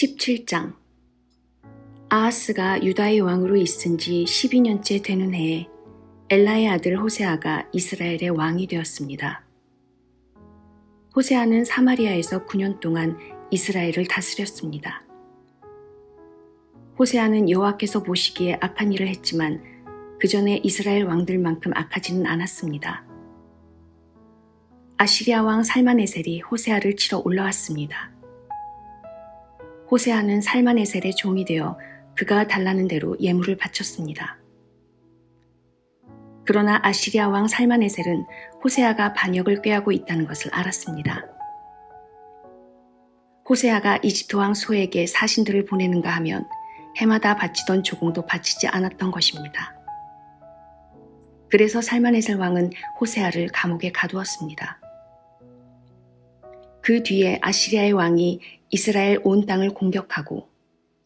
17장. 아하스가 유다의 왕으로 있은 지 12년째 되는 해에 엘라의 아들 호세아가 이스라엘의 왕이 되었습니다. 호세아는 사마리아에서 9년 동안 이스라엘을 다스렸습니다. 호세아는 여호와께서 보시기에 악한 일을 했지만 그 전에 이스라엘 왕들만큼 악하지는 않았습니다. 아시리아 왕 살마네셀이 호세아를 치러 올라왔습니다. 호세아는 살마네셀의 종이 되어 그가 달라는 대로 예물을 바쳤습니다. 그러나 아시리아 왕 살마네셀은 호세아가 반역을 꾀하고 있다는 것을 알았습니다. 호세아가 이집트 왕 소에게 사신들을 보내는가 하면 해마다 바치던 조공도 바치지 않았던 것입니다. 그래서 살마네셀 왕은 호세아를 감옥에 가두었습니다. 그 뒤에 아시리아의 왕이 이스라엘 온 땅을 공격하고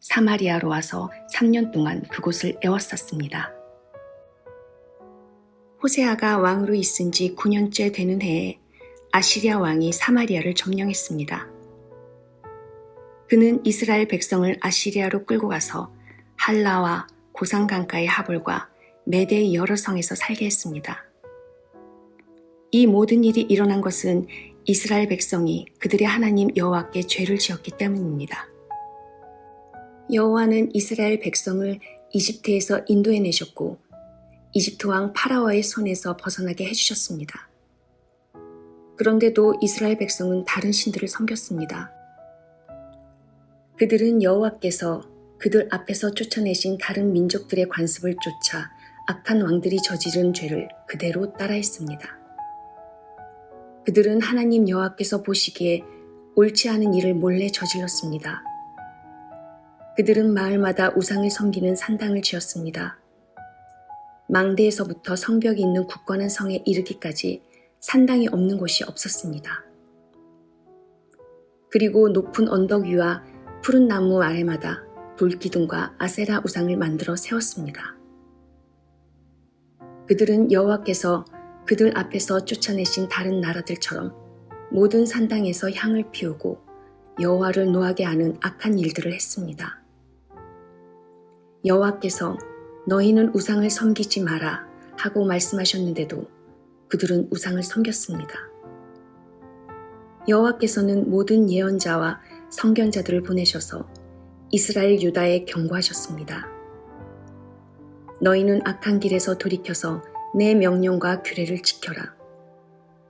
사마리아로 와서 3년 동안 그곳을 에워쌌습니다. 호세아가 왕으로 있은 지 9년째 되는 해에 아시리아 왕이 사마리아를 점령했습니다. 그는 이스라엘 백성을 아시리아로 끌고 가서 할라와 고산 강가의 하볼과 메대의 여러 성에서 살게 했습니다. 이 모든 일이 일어난 것은 이스라엘 백성이 그들의 하나님 여호와께 죄를 지었기 때문입니다. 여호와는 이스라엘 백성을 이집트에서 인도해내셨고 이집트 왕 파라오의 손에서 벗어나게 해주셨습니다. 그런데도 이스라엘 백성은 다른 신들을 섬겼습니다. 그들은 여호와께서 그들 앞에서 쫓아내신 다른 민족들의 관습을 쫓아 악한 왕들이 저지른 죄를 그대로 따라했습니다. 그들은 하나님 여호와께서 보시기에 옳지 않은 일을 몰래 저질렀습니다. 그들은 마을마다 우상을 섬기는 산당을 지었습니다. 망대에서부터 성벽이 있는 굳건한 성에 이르기까지 산당이 없는 곳이 없었습니다. 그리고 높은 언덕 위와 푸른 나무 아래마다 돌기둥과 아세라 우상을 만들어 세웠습니다. 그들은 여호와께서 그들 앞에서 쫓아내신 다른 나라들처럼 모든 산당에서 향을 피우고 여호와를 노하게 하는 악한 일들을 했습니다. 여호와께서 너희는 우상을 섬기지 마라 하고 말씀하셨는데도 그들은 우상을 섬겼습니다. 여호와께서는 모든 예언자와 선견자들을 보내셔서 이스라엘 유다에 경고하셨습니다. 너희는 악한 길에서 돌이켜서 내 명령과 규례를 지켜라.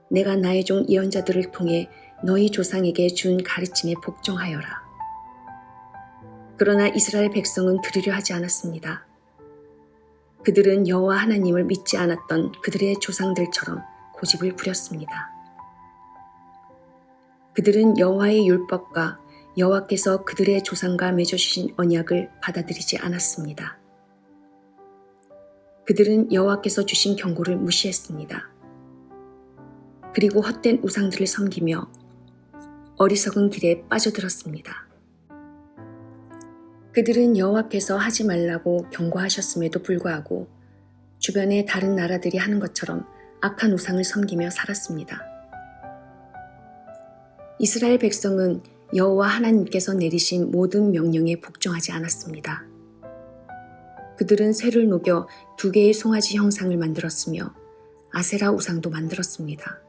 내가 나의 종 예언자들을 통해 너희 조상에게 준 가르침에 복종하여라. 그러나 이스라엘 백성은 들으려 하지 않았습니다. 그들은 여호와 하나님을 믿지 않았던 그들의 조상들처럼 고집을 부렸습니다. 그들은 여호와의 율법과 여호와께서 그들의 조상과 맺어주신 언약을 받아들이지 않았습니다. 그들은 여호와께서 주신 경고를 무시했습니다. 그리고 헛된 우상들을 섬기며 어리석은 길에 빠져들었습니다. 그들은 여호와께서 하지 말라고 경고하셨음에도 불구하고 주변의 다른 나라들이 하는 것처럼 악한 우상을 섬기며 살았습니다. 이스라엘 백성은 여호와 하나님께서 내리신 모든 명령에 복종하지 않았습니다. 그들은 쇠를 녹여 2개의 송아지 형상을 만들었으며 아세라 우상도 만들었습니다.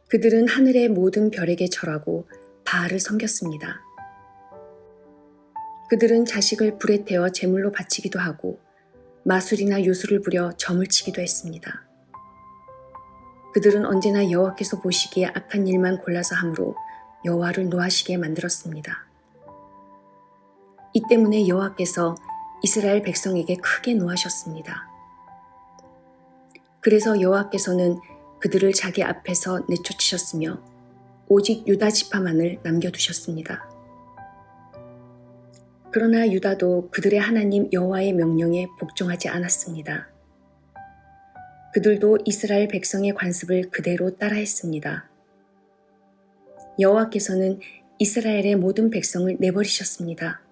그들은 하늘의 모든 별에게 절하고 바알을 섬겼습니다. 그들은 자식을 불에 태워 제물로 바치기도 하고 마술이나 요술을 부려 점을 치기도 했습니다. 그들은 언제나 여호와께서 보시기에 악한 일만 골라서 함으로 여호와를 노하시게 만들었습니다. 이 때문에 여호와께서 이스라엘 백성에게 크게 노하셨습니다. 그래서 여호와께서는 그들을 자기 앞에서 내쫓으셨으며 오직 유다 지파만을 남겨두셨습니다. 그러나 유다도 그들의 하나님 여호와의 명령에 복종하지 않았습니다. 그들도 이스라엘 백성의 관습을 그대로 따라했습니다. 여호와께서는 이스라엘의 모든 백성을 내버리셨습니다.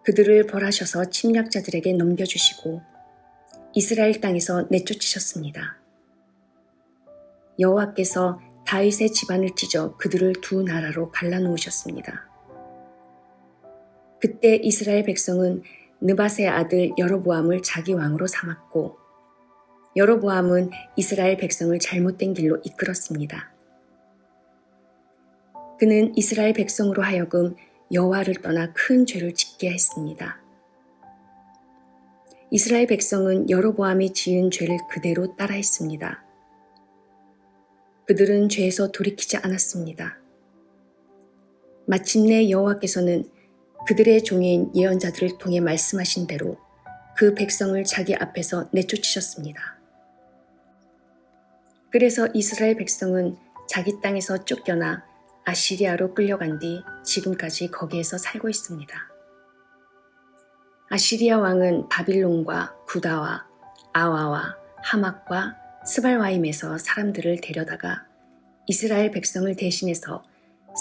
그들을 벌하셔서 침략자들에게 넘겨주시고 이스라엘 땅에서 내쫓으셨습니다. 여호와께서 다윗의 집안을 찢어 그들을 두 나라로 갈라놓으셨습니다. 그때 이스라엘 백성은 느밧의 아들 여로보암을 자기 왕으로 삼았고 여로보암은 이스라엘 백성을 잘못된 길로 이끌었습니다. 그는 이스라엘 백성으로 하여금 여호와를 떠나 큰 죄를 짓게 했습니다. 이스라엘 백성은 여로보암이 지은 죄를 그대로 따라했습니다. 그들은 죄에서 돌이키지 않았습니다. 마침내 여호와께서는 그들의 종인 예언자들을 통해 말씀하신 대로 그 백성을 자기 앞에서 내쫓으셨습니다. 그래서 이스라엘 백성은 자기 땅에서 쫓겨나 아시리아로 끌려간 뒤 지금까지 거기에서 살고 있습니다. 아시리아 왕은 바빌론과 구다와 아와와 하맛과 스발와임에서 사람들을 데려다가 이스라엘 백성을 대신해서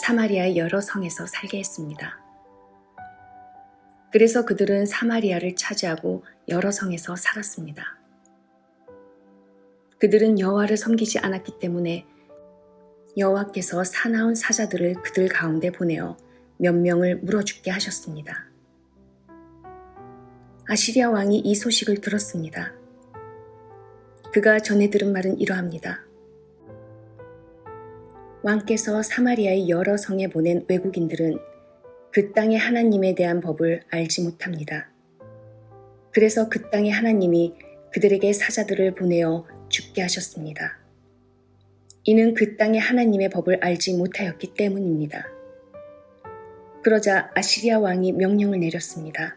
사마리아의 여러 성에서 살게 했습니다. 그래서 그들은 사마리아를 차지하고 여러 성에서 살았습니다. 그들은 여호와를 섬기지 않았기 때문에 여호와께서 사나운 사자들을 그들 가운데 보내어 몇 명을 물어 죽게 하셨습니다. 아시리아 왕이 이 소식을 들었습니다. 그가 전해 들은 말은 이러합니다. 왕께서 사마리아의 여러 성에 보낸 외국인들은 그 땅의 하나님에 대한 법을 알지 못합니다. 그래서 그 땅의 하나님이 그들에게 사자들을 보내어 죽게 하셨습니다. 이는 그 땅의 하나님의 법을 알지 못하였기 때문입니다. 그러자 아시리아 왕이 명령을 내렸습니다.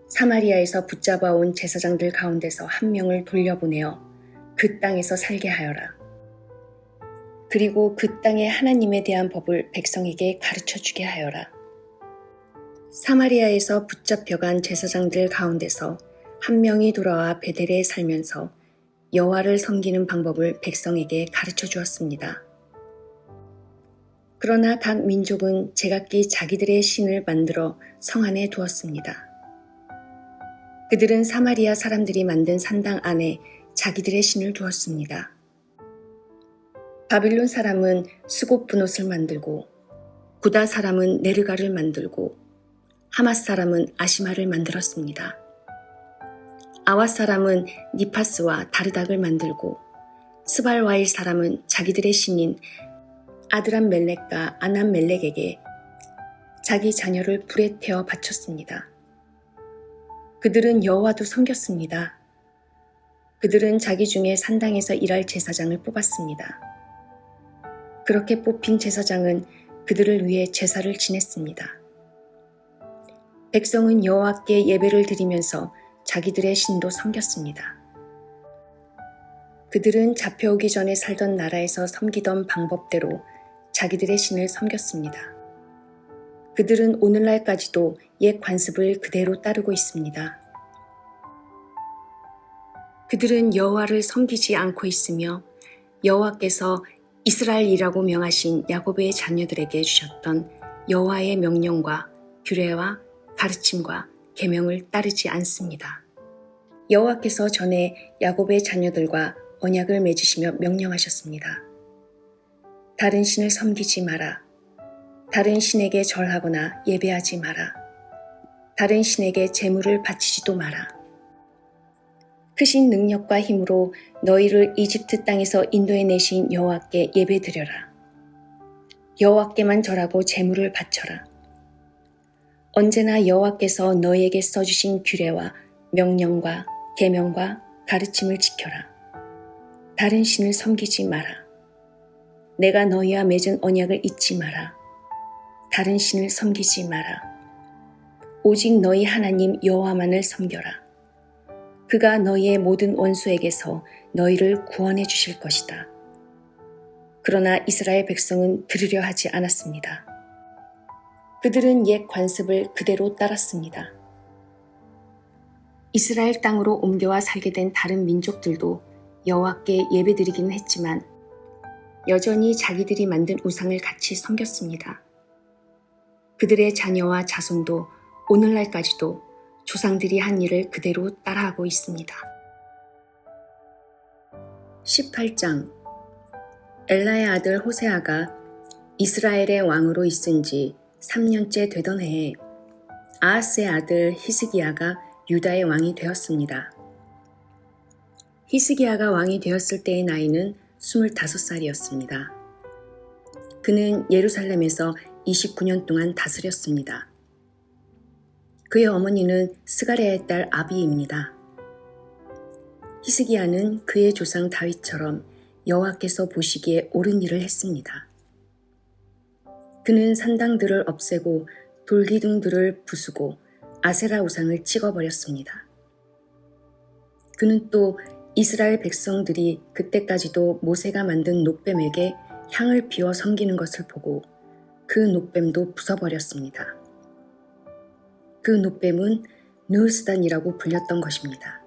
사마리아에서 붙잡아온 제사장들 가운데서 한 명을 돌려보내어 그 땅에서 살게 하여라. 그리고 그 땅의 하나님에 대한 법을 백성에게 가르쳐주게 하여라. 사마리아에서 붙잡혀간 제사장들 가운데서 한 명이 돌아와 베델에 살면서 여호와를 섬기는 방법을 백성에게 가르쳐 주었습니다. 그러나 각 민족은 제각기 자기들의 신을 만들어 성 안에 두었습니다. 그들은 사마리아 사람들이 만든 산당 안에 자기들의 신을 두었습니다. 바빌론 사람은 수곱 분옷을 만들고 구다 사람은 네르가를 만들고 하맛 사람은 아시마를 만들었습니다. 아와 사람은 니파스와 다르닥을 만들고 스발와일 사람은 자기들의 신인 아드람 멜렉과 아남 멜렉에게 자기 자녀를 불에 태워 바쳤습니다. 그들은 여호와도 섬겼습니다. 그들은 자기 중에 산당에서 일할 제사장을 뽑았습니다. 그렇게 뽑힌 제사장은 그들을 위해 제사를 지냈습니다. 백성은 여호와께 예배를 드리면서 자기들의 신도 섬겼습니다. 그들은 잡혀오기 전에 살던 나라에서 섬기던 방법대로 자기들의 신을 섬겼습니다. 그들은 오늘날까지도 옛 관습을 그대로 따르고 있습니다. 그들은 여호와를 섬기지 않고 있으며 여호와께서 이스라엘이라고 명하신 야곱의 자녀들에게 주셨던 여호와의 명령과 규례와 가르침과 계명을 따르지 않습니다. 여호와께서 전에 야곱의 자녀들과 언약을 맺으시며 명령하셨습니다. 다른 신을 섬기지 마라. 다른 신에게 절하거나 예배하지 마라. 다른 신에게 제물을 바치지도 마라. 크신 능력과 힘으로 너희를 이집트 땅에서 인도해 내신 여호와께 예배드려라. 여호와께만 절하고 제물을 바쳐라. 언제나 여호와께서 너희에게 써주신 규례와 명령과 계명과 가르침을 지켜라. 다른 신을 섬기지 마라. 내가 너희와 맺은 언약을 잊지 마라. 다른 신을 섬기지 마라. 오직 너희 하나님 여호와만을 섬겨라. 그가 너희의 모든 원수에게서 너희를 구원해 주실 것이다. 그러나 이스라엘 백성은 들으려 하지 않았습니다. 그들은 옛 관습을 그대로 따랐습니다. 이스라엘 땅으로 옮겨와 살게 된 다른 민족들도 여호와께 예배드리기는 했지만 여전히 자기들이 만든 우상을 같이 섬겼습니다. 그들의 자녀와 자손도 오늘날까지도 조상들이 한 일을 그대로 따라하고 있습니다. 18장 엘라의 아들 호세아가 이스라엘의 왕으로 있은 지 3년째 되던 해에 아하스의 아들 히스기야가 유다의 왕이 되었습니다. 히스기야가 왕이 되었을 때의 나이는 25살이었습니다. 그는 예루살렘에서 29년 동안 다스렸습니다. 그의 어머니는 스가랴의 딸 아비입니다. 히스기야는 그의 조상 다윗처럼 여호와께서 보시기에 옳은 일을 했습니다. 그는 산당들을 없애고 돌기둥들을 부수고 아세라 우상을 찍어버렸습니다. 그는 또 이스라엘 백성들이 그때까지도 모세가 만든 놋뱀에게 향을 피워 섬기는 것을 보고 그 놋뱀도 부숴버렸습니다. 그 놋뱀은 느흐스단이라고 불렸던 것입니다.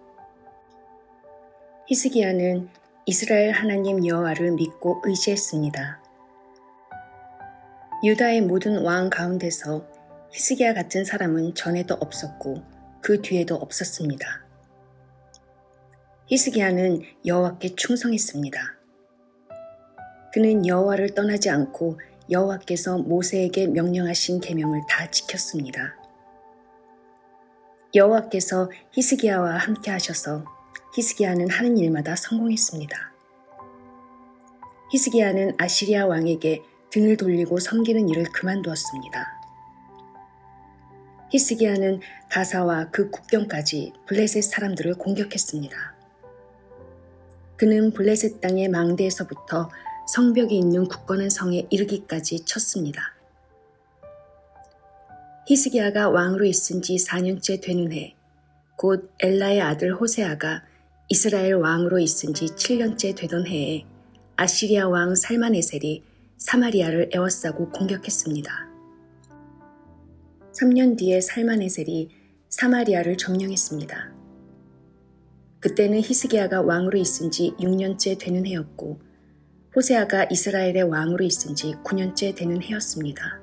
히스기야는 이스라엘 하나님 여호와를 믿고 의지했습니다. 유다의 모든 왕 가운데서 히스기야 같은 사람은 전에도 없었고 그 뒤에도 없었습니다. 히스기야는 여호와께 충성했습니다. 그는 여호와를 떠나지 않고 여호와께서 모세에게 명령하신 계명을 다 지켰습니다. 여호와께서 히스기야와 함께 하셔서 히스기야는 하는 일마다 성공했습니다. 히스기야는 아시리아 왕에게 등을 돌리고 섬기는 일을 그만두었습니다. 히스기야는 가사와 그 국경까지 블레셋 사람들을 공격했습니다. 그는 블레셋 땅의 망대에서부터 성벽이 있는 굳건한 성에 이르기까지 쳤습니다. 히스기야가 왕으로 있은 지 4년째 되는 해, 곧 엘라의 아들 호세아가 이스라엘 왕으로 있은 지 7년째 되던 해에 아시리아 왕 살마네셀이 사마리아를 에워싸고 공격했습니다. 3년 뒤에 살마네셀이 사마리아를 점령했습니다. 그때는 히스기야가 왕으로 있은 지 6년째 되는 해였고 호세아가 이스라엘의 왕으로 있은 지 9년째 되는 해였습니다.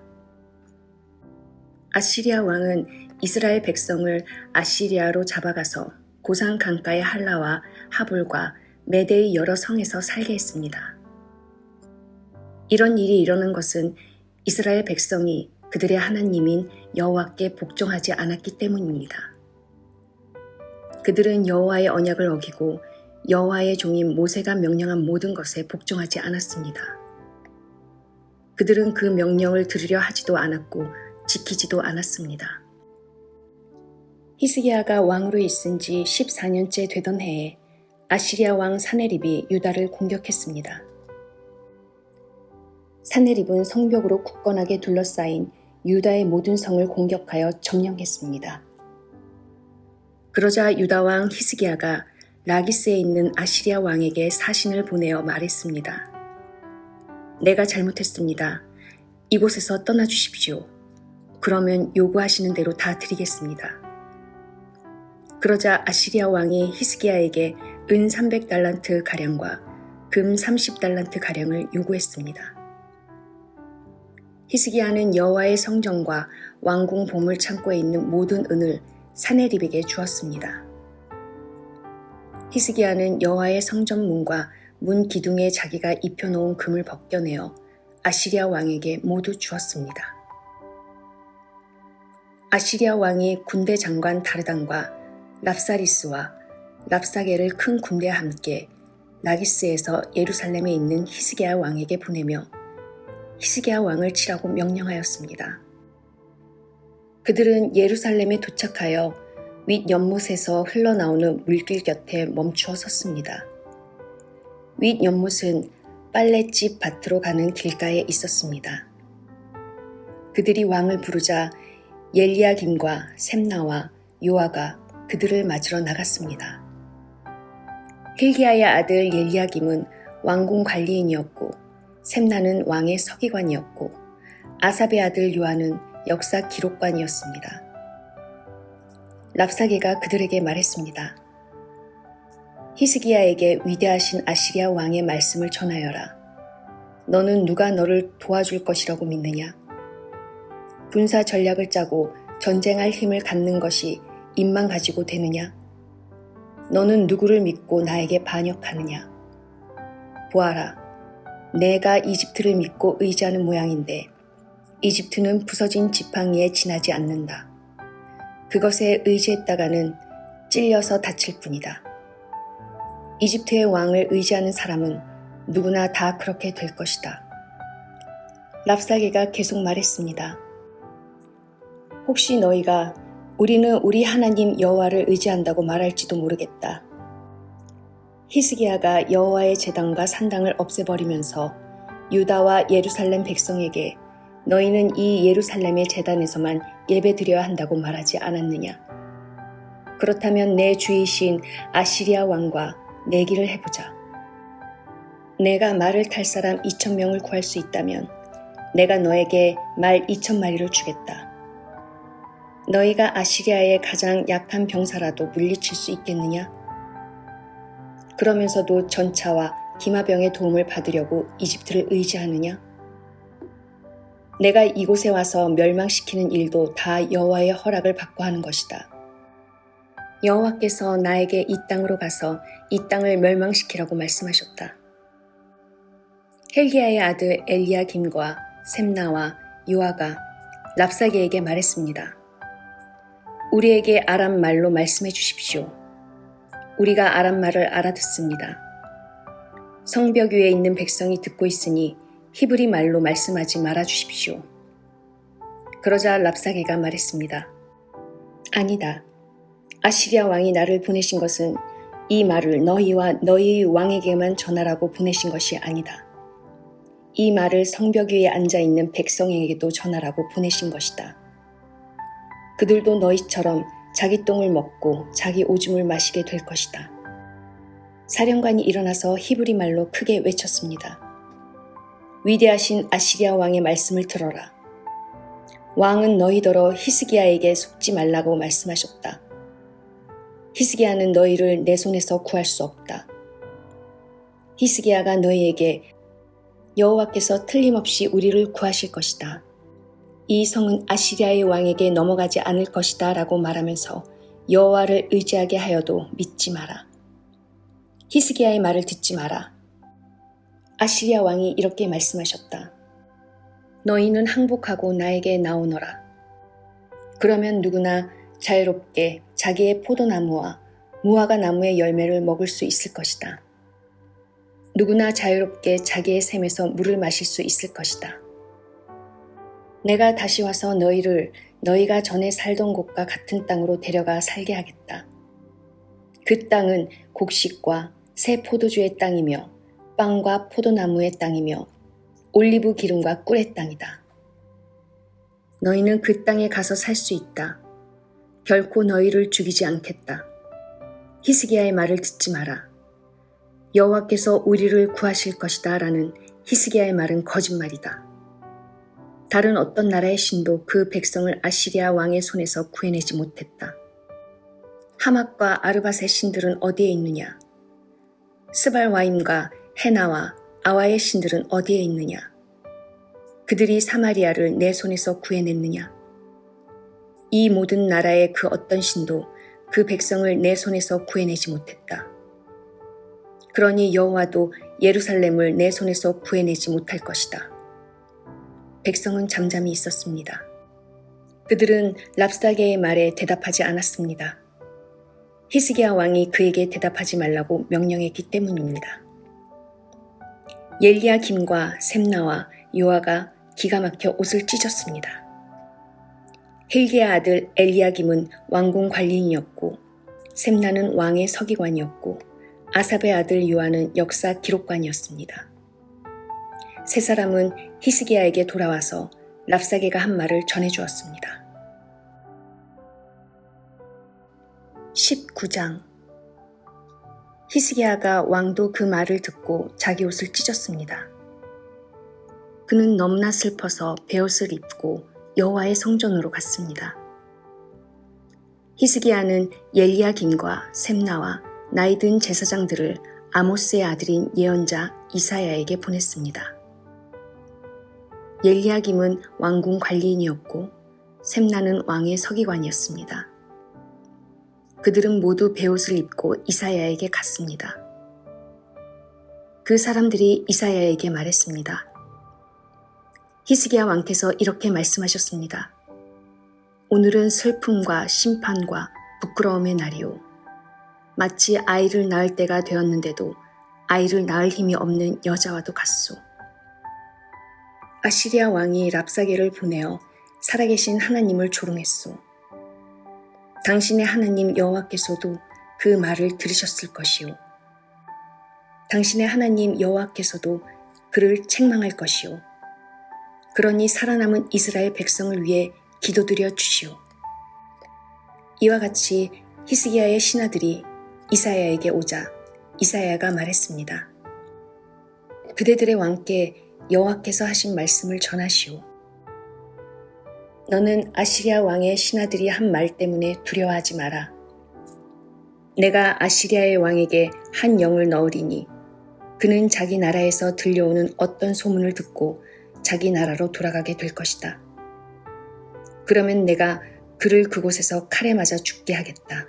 아시리아 왕은 이스라엘 백성을 아시리아로 잡아가서 고산 강가의 할라와 하볼과 메대의 여러 성에서 살게 했습니다. 이런 일이 일어난 것은 이스라엘 백성이 그들의 하나님인 여호와께 복종하지 않았기 때문입니다. 그들은 여호와의 언약을 어기고 여호와의 종인 모세가 명령한 모든 것에 복종하지 않았습니다. 그들은 그 명령을 들으려 하지도 않았고 지키지도 않았습니다. 히스기야가 왕으로 있은 지 14년째 되던 해에 아시리아 왕 사네립이 유다를 공격했습니다. 사네립은 성벽으로 굳건하게 둘러싸인 유다의 모든 성을 공격하여 점령했습니다. 그러자 유다 왕 히스기야가 라기스에 있는 아시리아 왕에게 사신을 보내어 말했습니다. 내가 잘못했습니다. 이곳에서 떠나주십시오. 그러면 요구하시는 대로 다 드리겠습니다. 그러자 아시리아 왕이 히스기야에게 은 300달란트 가량과 금 30달란트 가량을 요구했습니다. 히스기야는 여호와의 성전과 왕궁 보물 창고에 있는 모든 은을 사네립에게 주었습니다. 히스기야는 여호와의 성전 문과 문 기둥에 자기가 입혀놓은 금을 벗겨내어 아시리아 왕에게 모두 주었습니다. 아시리아 왕이 군대 장관 다르단과 랍사리스와 랍사게를 큰 군대와 함께 라기스에서 예루살렘에 있는 히스기야 왕에게 보내며 히스기야 왕을 치라고 명령하였습니다. 그들은 예루살렘에 도착하여 윗 연못에서 흘러나오는 물길 곁에 멈추어 섰습니다. 윗 연못은 빨랫집 밭으로 가는 길가에 있었습니다. 그들이 왕을 부르자 옐리야김과 셈나와 요아가 그들을 맞으러 나갔습니다. 힐기야의 아들 옐리야김은 왕궁 관리인이었고 셈나는 왕의 서기관이었고 아삽의 아들 요아는 역사 기록관이었습니다. 랍사게가 그들에게 말했습니다. 히스기야에게 위대하신 아시리아 왕의 말씀을 전하여라. 너는 누가 너를 도와줄 것이라고 믿느냐? 군사 전략을 짜고 전쟁할 힘을 갖는 것이 입만 가지고 되느냐? 너는 누구를 믿고 나에게 반역하느냐? 보아라, 내가 이집트를 믿고 의지하는 모양인데 이집트는 부서진 지팡이에 지나지 않는다. 그것에 의지했다가는 찔려서 다칠 뿐이다. 이집트의 왕을 의지하는 사람은 누구나 다 그렇게 될 것이다. 랍사게가 계속 말했습니다. 혹시 너희가 우리는 우리 하나님 여호와를 의지한다고 말할지도 모르겠다. 히스기야가 여호와의 제단과 산당을 없애버리면서 유다와 예루살렘 백성에게 너희는 이 예루살렘의 제단에서만 예배드려야 한다고 말하지 않았느냐. 그렇다면 내 주이신 아시리아 왕과 내기를 해보자. 내가 말을 탈 사람 2,000명을 구할 수 있다면 내가 너에게 말 2,000마리를 주겠다. 너희가 아시리아의 가장 약한 병사라도 물리칠 수 있겠느냐? 그러면서도 전차와 기마병의 도움을 받으려고 이집트를 의지하느냐? 내가 이곳에 와서 멸망시키는 일도 다 여호와의 허락을 받고 하는 것이다. 여호와께서 나에게 이 땅으로 가서 이 땅을 멸망시키라고 말씀하셨다. 헬기야의 아들 엘리야김과 셈나와 요아가 랍사게에게 말했습니다. 우리에게 아람 말로 말씀해 주십시오. 우리가 아람 말을 알아듣습니다. 성벽 위에 있는 백성이 듣고 있으니 히브리 말로 말씀하지 말아 주십시오. 그러자 랍사게가 말했습니다. 아니다. 아시리아 왕이 나를 보내신 것은 이 말을 너희와 너희 왕에게만 전하라고 보내신 것이 아니다. 이 말을 성벽 위에 앉아있는 백성에게도 전하라고 보내신 것이다. 그들도 너희처럼 자기 똥을 먹고 자기 오줌을 마시게 될 것이다. 사령관이 일어나서 히브리 말로 크게 외쳤습니다. 위대하신 아시리아 왕의 말씀을 들어라. 왕은 너희더러 히스기야에게 속지 말라고 말씀하셨다. 히스기야는 너희를 내 손에서 구할 수 없다. 히스기야가 너희에게 여호와께서 틀림없이 우리를 구하실 것이다. 이 성은 아시리아의 왕에게 넘어가지 않을 것이다 라고 말하면서 여호와를 의지하게 하여도 믿지 마라. 히스기야의 말을 듣지 마라. 아시리아 왕이 이렇게 말씀하셨다. 너희는 항복하고 나에게 나오너라. 그러면 누구나 자유롭게 자기의 포도나무와 무화과 나무의 열매를 먹을 수 있을 것이다. 누구나 자유롭게 자기의 샘에서 물을 마실 수 있을 것이다. 내가 다시 와서 너희를 너희가 전에 살던 곳과 같은 땅으로 데려가 살게 하겠다. 그 땅은 곡식과 새 포도주의 땅이며 빵과 포도나무의 땅이며 올리브 기름과 꿀의 땅이다. 너희는 그 땅에 가서 살 수 있다. 결코 너희를 죽이지 않겠다. 히스기야의 말을 듣지 마라. 여호와께서 우리를 구하실 것이다 라는 히스기야의 말은 거짓말이다. 다른 어떤 나라의 신도 그 백성을 아시리아 왕의 손에서 구해내지 못했다. 하맛과 아르밧의 신들은 어디에 있느냐? 스발와임과 헤나와 아와의 신들은 어디에 있느냐? 그들이 사마리아를 내 손에서 구해냈느냐? 이 모든 나라의 그 어떤 신도 그 백성을 내 손에서 구해내지 못했다. 그러니 여호와도 예루살렘을 내 손에서 구해내지 못할 것이다. 백성은 잠잠히 있었습니다. 그들은 랍사게의 말에 대답하지 않았습니다. 히스기야 왕이 그에게 대답하지 말라고 명령했기 때문입니다. 엘리야김과 셈나와 요아가 기가 막혀 옷을 찢었습니다. 힐기야 아들 엘리야김은 왕궁 관리인이었고 셈나는 왕의 서기관이었고 아삽의 아들 요아는 역사 기록관이었습니다. 세 사람은 히스기야에게 돌아와서 랍사게가 한 말을 전해주었습니다. 19장 히스기야가 왕도 그 말을 듣고 자기 옷을 찢었습니다. 그는 너무나 슬퍼서 베옷을 입고 여호와의 성전으로 갔습니다. 히스기야는 엘리야김과 셈나와 나이 든 제사장들을 아모스의 아들인 예언자 이사야에게 보냈습니다. 엘리야김은 왕궁 관리인이었고 셈나는 왕의 서기관이었습니다. 그들은 모두 베옷을 입고 이사야에게 갔습니다. 그 사람들이 이사야에게 말했습니다. 히스기야 왕께서 이렇게 말씀하셨습니다. 오늘은 슬픔과 심판과 부끄러움의 날이오. 마치 아이를 낳을 때가 되었는데도 아이를 낳을 힘이 없는 여자와도 같소. 아시리아 왕이 랍사게를 보내어 살아계신 하나님을 조롱했소. 당신의 하나님 여호와께서도 그 말을 들으셨을 것이오. 당신의 하나님 여호와께서도 그를 책망할 것이오. 그러니 살아남은 이스라엘 백성을 위해 기도드려 주시오. 이와 같이 히스기야의 신하들이 이사야에게 오자 이사야가 말했습니다. 그대들의 왕께 여호와께서 하신 말씀을 전하시오. 너는 아시리아 왕의 신하들이 한 말 때문에 두려워하지 마라. 내가 아시리아의 왕에게 한 영을 넣으리니 그는 자기 나라에서 들려오는 어떤 소문을 듣고 자기 나라로 돌아가게 될 것이다. 그러면 내가 그를 그곳에서 칼에 맞아 죽게 하겠다.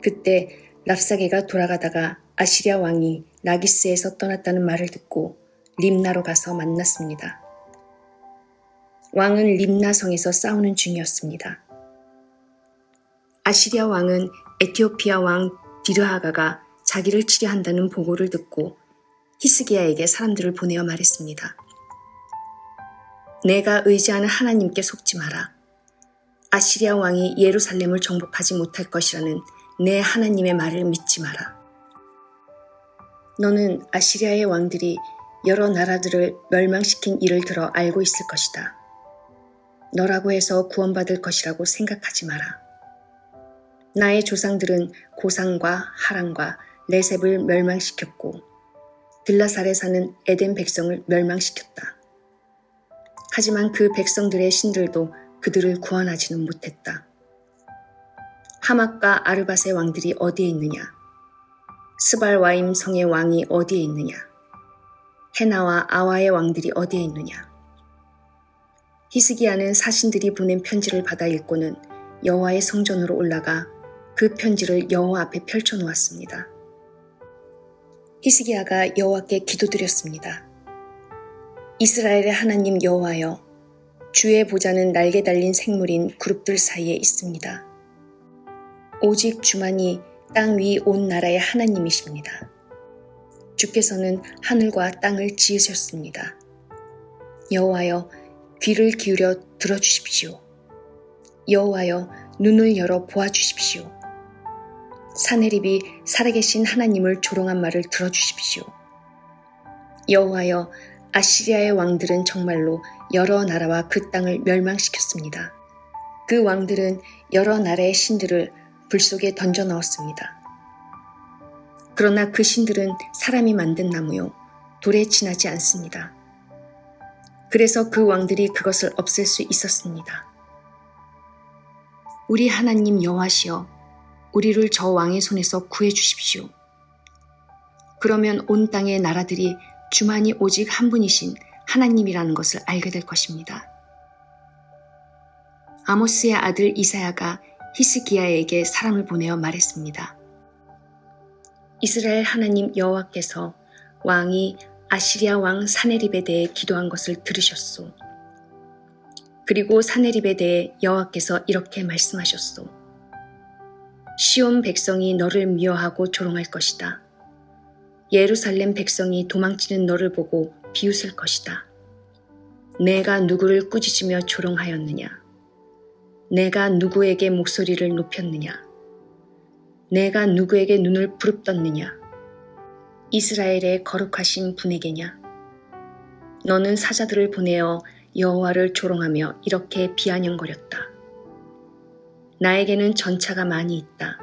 그때 랍사게가 돌아가다가 아시리아 왕이 라기스에서 떠났다는 말을 듣고 림나로 가서 만났습니다. 왕은 림나 성에서 싸우는 중이었습니다. 아시리아 왕은 에티오피아 왕 디르하가가 자기를 치려한다는 보고를 듣고 히스기야에게 사람들을 보내어 말했습니다. 내가 의지하는 하나님께 속지 마라. 아시리아 왕이 예루살렘을 정복하지 못할 것이라는 내 하나님의 말을 믿지 마라. 너는 아시리아의 왕들이 여러 나라들을 멸망시킨 일을 들어 알고 있을 것이다. 너라고 해서 구원받을 것이라고 생각하지 마라. 나의 조상들은 고산과 하란과 레셉을 멸망시켰고 들라살에 사는 에덴 백성을 멸망시켰다. 하지만 그 백성들의 신들도 그들을 구원하지는 못했다. 하맛과 아르밧의 왕들이 어디에 있느냐? 스발와임 성의 왕이 어디에 있느냐? 헤나와 아와의 왕들이 어디에 있느냐? 히스기야는 사신들이 보낸 편지를 받아 읽고는 여호와의 성전으로 올라가 그 편지를 여호와 앞에 펼쳐놓았습니다. 히스기야가 여호와께 기도드렸습니다. 이스라엘의 하나님 여호와여, 주의 보좌는 날개 달린 생물인 그룹들 사이에 있습니다. 오직 주만이 땅 위 온 나라의 하나님이십니다. 주께서는 하늘과 땅을 지으셨습니다. 여호와여, 귀를 기울여 들어주십시오. 여호와여, 눈을 열어 보아주십시오. 사네립이 살아계신 하나님을 조롱한 말을 들어주십시오. 여호와여, 아시리아의 왕들은 정말로 여러 나라와 그 땅을 멸망시켰습니다. 그 왕들은 여러 나라의 신들을 불 속에 던져 넣었습니다. 그러나 그 신들은 사람이 만든 나무요, 돌에 지나지 않습니다. 그래서 그 왕들이 그것을 없앨 수 있었습니다. 우리 하나님 여호와시여, 우리를 저 왕의 손에서 구해 주십시오. 그러면 온 땅의 나라들이 주만이 오직 한 분이신 하나님이라는 것을 알게 될 것입니다. 아모스의 아들 이사야가 히스기야에게 사람을 보내어 말했습니다. 이스라엘 하나님 여호와께서 왕이 아시리아 왕 사네립에 대해 기도한 것을 들으셨소. 그리고 사네립에 대해 여호와께서 이렇게 말씀하셨소. 시온 백성이 너를 미워하고 조롱할 것이다. 예루살렘 백성이 도망치는 너를 보고 비웃을 것이다. 내가 누구를 꾸짖으며 조롱하였느냐? 내가 누구에게 목소리를 높였느냐? 내가 누구에게 눈을 부릅떴느냐? 이스라엘의 거룩하신 분에게냐? 너는 사자들을 보내어 여호와를 조롱하며 이렇게 비아냥거렸다. 나에게는 전차가 많이 있다.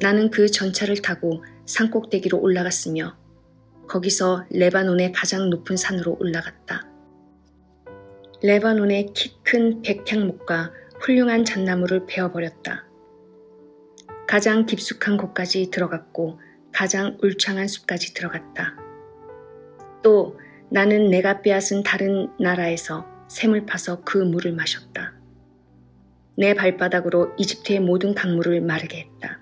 나는 그 전차를 타고 산꼭대기로 올라갔으며 거기서 레바논의 가장 높은 산으로 올라갔다. 레바논의 키 큰 백향목과 훌륭한 잣나무를 베어버렸다. 가장 깊숙한 곳까지 들어갔고 가장 울창한 숲까지 들어갔다. 또 나는 내가 빼앗은 다른 나라에서 샘을 파서 그 물을 마셨다. 내 발바닥으로 이집트의 모든 강물을 마르게 했다.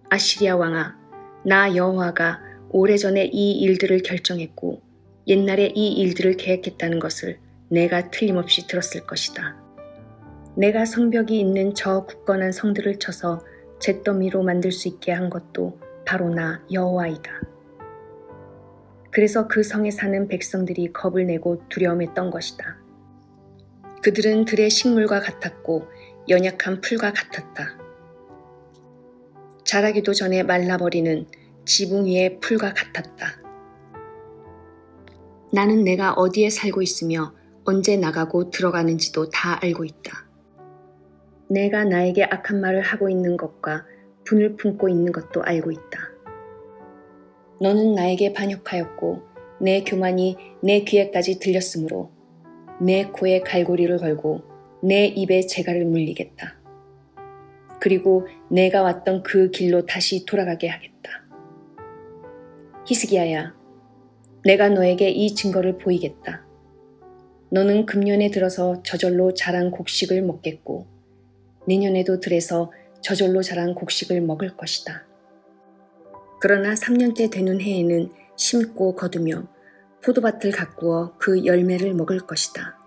아시리아 왕아, 나 여호와가 오래전에 이 일들을 결정했고 옛날에 이 일들을 계획했다는 것을 내가 틀림없이 들었을 것이다. 내가 성벽이 있는 저 굳건한 성들을 쳐서 잿더미로 만들 수 있게 한 것도 바로 나 여호와이다. 그래서 그 성에 사는 백성들이 겁을 내고 두려움했던 것이다. 그들은 들의 식물과 같았고 연약한 풀과 같았다. 자라기도 전에 말라버리는 지붕 위의 풀과 같았다. 나는 내가 어디에 살고 있으며 언제 나가고 들어가는지도 다 알고 있다. 내가 나에게 악한 말을 하고 있는 것과 분을 품고 있는 것도 알고 있다. 너는 나에게 반역하였고 내 교만이 내 귀에까지 들렸으므로 내 코에 갈고리를 걸고 내 입에 재갈을 물리겠다. 그리고 내가 왔던 그 길로 다시 돌아가게 하겠다. 히스기야야, 내가 너에게 이 증거를 보이겠다. 너는 금년에 들어서 저절로 자란 곡식을 먹겠고 내년에도 들에서 저절로 자란 곡식을 먹을 것이다. 그러나 3년째 되는 해에는 심고 거두며 포도밭을 가꾸어 그 열매를 먹을 것이다.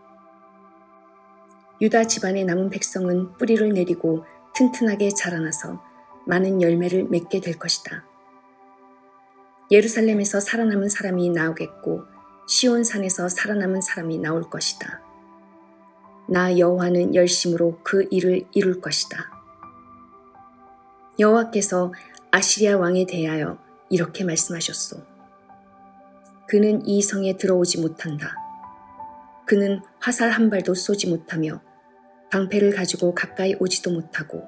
유다 집안에 남은 백성은 뿌리를 내리고 튼튼하게 자라나서 많은 열매를 맺게 될 것이다. 예루살렘에서 살아남은 사람이 나오겠고 시온산에서 살아남은 사람이 나올 것이다. 나 여호와는 열심으로 그 일을 이룰 것이다. 여호와께서 아시리아 왕에 대하여 이렇게 말씀하셨소. 그는 이 성에 들어오지 못한다. 그는 화살 한 발도 쏘지 못하며 방패를 가지고 가까이 오지도 못하고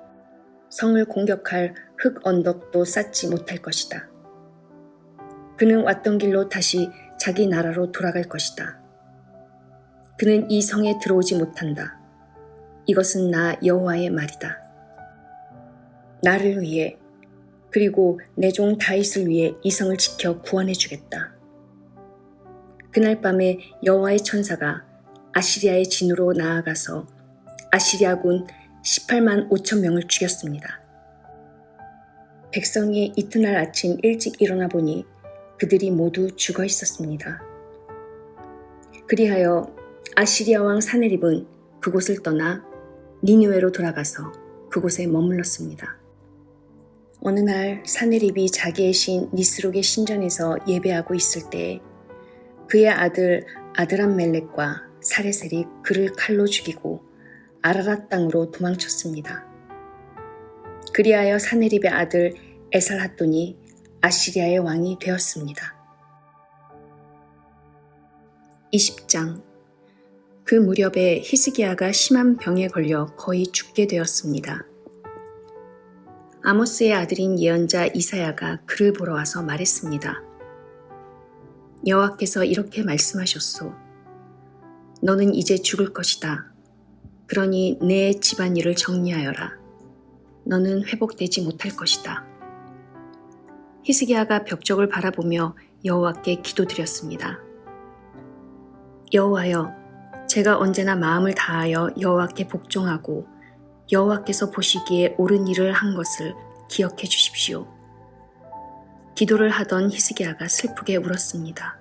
성을 공격할 흙 언덕도 쌓지 못할 것이다. 그는 왔던 길로 다시 자기 나라로 돌아갈 것이다. 그는 이 성에 들어오지 못한다. 이것은 나 여호와의 말이다. 나를 위해 그리고 내 종 다윗을 위해 이 성을 지켜 구원해 주겠다. 그날 밤에 여호와의 천사가 아시리아의 진으로 나아가서 아시리아군 18만 5천 명을 죽였습니다. 백성이 이튿날 아침 일찍 일어나 보니 그들이 모두 죽어 있었습니다. 그리하여 아시리아 왕 사네립은 그곳을 떠나 니느웨로 돌아가서 그곳에 머물렀습니다. 어느 날 사네립이 자기의 신 니스록의 신전에서 예배하고 있을 때에 그의 아들 아드람멜렉과 사레셀이 그를 칼로 죽이고 아라랏 땅으로 도망쳤습니다. 그리하여 사네립의 아들 에살핫돈이 아시리아의 왕이 되었습니다. 20장. 그 무렵에 히스기야가 심한 병에 걸려 거의 죽게 되었습니다. 아모스의 아들인 예언자 이사야가 그를 보러 와서 말했습니다. 여호와께서 이렇게 말씀하셨소. 너는 이제 죽을 것이다. 그러니 내 집안일을 정리하여라. 너는 회복되지 못할 것이다. 히스기야가 벽쪽을 바라보며 여호와께 기도드렸습니다. 여호와여, 제가 언제나 마음을 다하여 여호와께 복종하고 여호와께서 보시기에 옳은 일을 한 것을 기억해 주십시오. 기도를 하던 히스기야가 슬프게 울었습니다.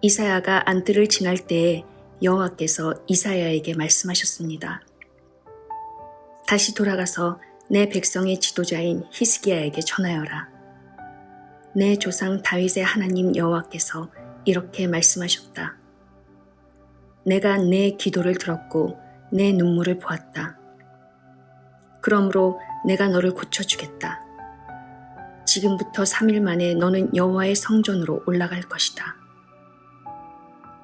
이사야가 안뜰을 지날 때에 여호와께서 이사야에게 말씀하셨습니다. 다시 돌아가서 내 백성의 지도자인 히스기야에게 전하여라. 내 조상 다윗의 하나님 여호와께서 이렇게 말씀하셨다. 내가 내 기도를 들었고 내 눈물을 보았다. 그러므로 내가 너를 고쳐주겠다. 지금부터 3일 만에 너는 여호와의 성전으로 올라갈 것이다.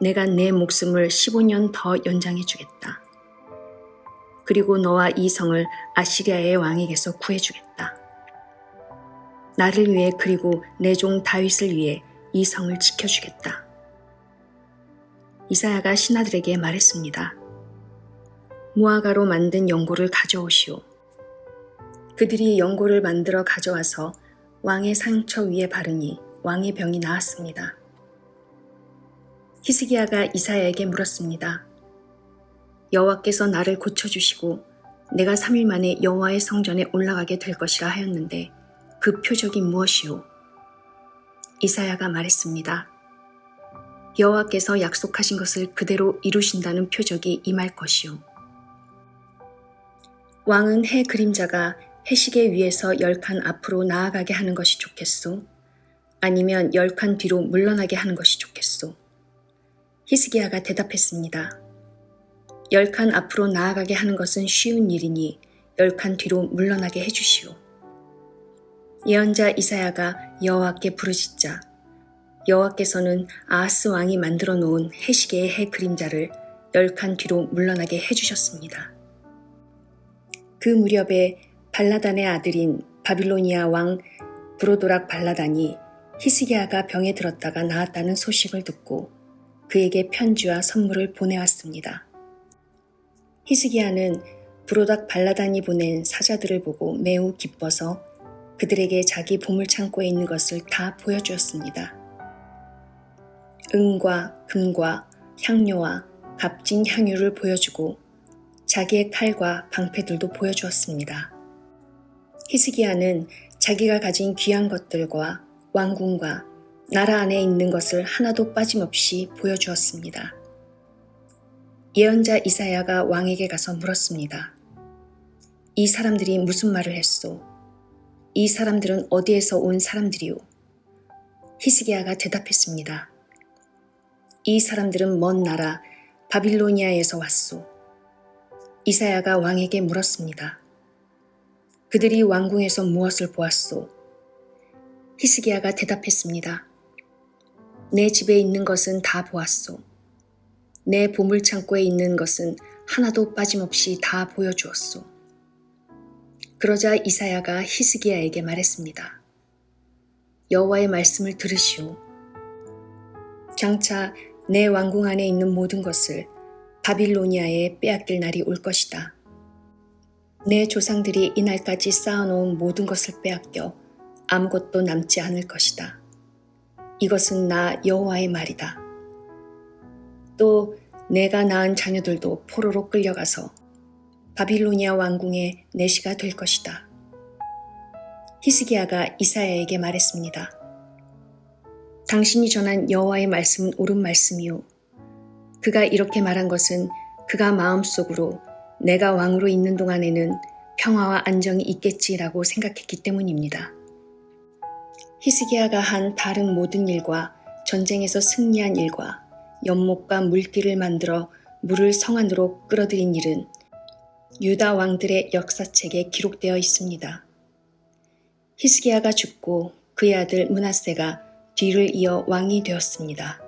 내가 내 목숨을 15년 더 연장해 주겠다. 그리고 너와 이 성을 아시리아의 왕에게서 구해주겠다. 나를 위해 그리고 내 종 다윗을 위해 이 성을 지켜주겠다. 이사야가 신하들에게 말했습니다. 무화과로 만든 연고를 가져오시오. 그들이 연고를 만들어 가져와서 왕의 상처 위에 바르니 왕의 병이 나았습니다. 히스기야가 이사야에게 물었습니다. 여호와께서 나를 고쳐주시고 내가 3일 만에 여호와의 성전에 올라가게 될 것이라 하였는데 그 표적이 무엇이오? 이사야가 말했습니다. 여호와께서 약속하신 것을 그대로 이루신다는 표적이 임할 것이요. 왕은 해 그림자가 해시계 위에서 10칸 앞으로 나아가게 하는 것이 좋겠소? 아니면 10칸 뒤로 물러나게 하는 것이 좋겠소? 히스기야가 대답했습니다. 10칸 앞으로 나아가게 하는 것은 쉬운 일이니 10칸 뒤로 물러나게 해주시오. 예언자 이사야가 여호와께 부르짖자 여호와께서는 아하스 왕이 만들어 놓은 해시계의 해 그림자를 10칸 뒤로 물러나게 해주셨습니다. 그 무렵에 발라단의 아들인 바빌로니아 왕 브로도락 발라단이 히스기야가 병에 들었다가 나았다는 소식을 듣고 그에게 편지와 선물을 보내왔습니다. 히스기야는 브로닥 발라단이 보낸 사자들을 보고 매우 기뻐서 그들에게 자기 보물창고에 있는 것을 다 보여주었습니다. 은과 금과 향료와 값진 향유를 보여주고 자기의 칼과 방패들도 보여주었습니다. 히스기야는 자기가 가진 귀한 것들과 왕궁과 나라 안에 있는 것을 하나도 빠짐없이 보여주었습니다. 예언자 이사야가 왕에게 가서 물었습니다. 이 사람들이 무슨 말을 했소? 이 사람들은 어디에서 온 사람들이오? 히스기야가 대답했습니다. 이 사람들은 먼 나라 바빌로니아에서 왔소. 이사야가 왕에게 물었습니다. 그들이 왕궁에서 무엇을 보았소? 히스기야가 대답했습니다. 내 집에 있는 것은 다 보았소. 내 보물창고에 있는 것은 하나도 빠짐없이 다 보여주었소. 그러자 이사야가 히스기야에게 말했습니다. 여호와의 말씀을 들으시오. 장차 내 왕궁 안에 있는 모든 것을 바빌로니아에 빼앗길 날이 올 것이다. 내 조상들이 이날까지 쌓아놓은 모든 것을 빼앗겨 아무것도 남지 않을 것이다. 이것은 나 여호와의 말이다. 또 내가 낳은 자녀들도 포로로 끌려가서 바빌로니아 왕궁의 내시가 될 것이다. 히스기야가 이사야에게 말했습니다. 당신이 전한 여호와의 말씀은 옳은 말씀이요. 그가 이렇게 말한 것은 그가 마음속으로 내가 왕으로 있는 동안에는 평화와 안정이 있겠지라고 생각했기 때문입니다. 히스기야가 한 다른 모든 일과 전쟁에서 승리한 일과 연못과 물길을 만들어 물을 성 안으로 끌어들인 일은 유다 왕들의 역사책에 기록되어 있습니다. 히스기야가 죽고 그의 아들 므낫세가 뒤를 이어 왕이 되었습니다.